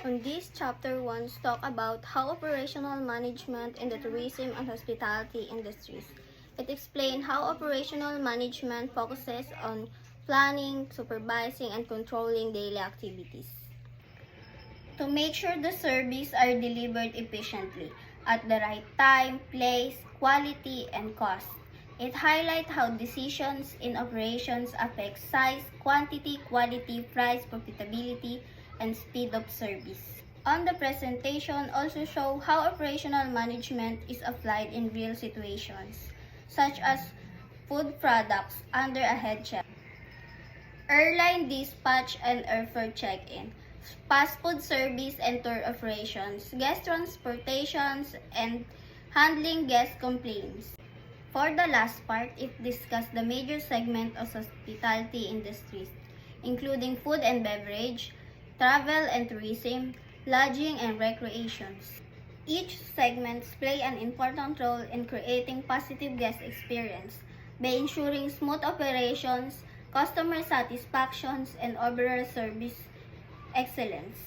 On this chapter 1 talk about how operational management in the tourism and hospitality industries. It explains how operational management focuses on planning, supervising, and controlling daily activities to make sure the services are delivered efficiently at the right time, place, quality, and cost. It highlights how decisions in operations affect size, quantity, quality, price, profitability, and speed of service. On the presentation also show how operational management is applied in real situations, such as food products under a head chef, airline dispatch and airfare check-in, fast food service and tour operations, guest transportations, and handling guest complaints. For the last part, it discussed the major segment of hospitality industries, including food and beverage, travel and tourism, lodging and recreations. Each segment plays an important role in creating positive guest experience by ensuring smooth operations, customer satisfaction, and overall service excellence.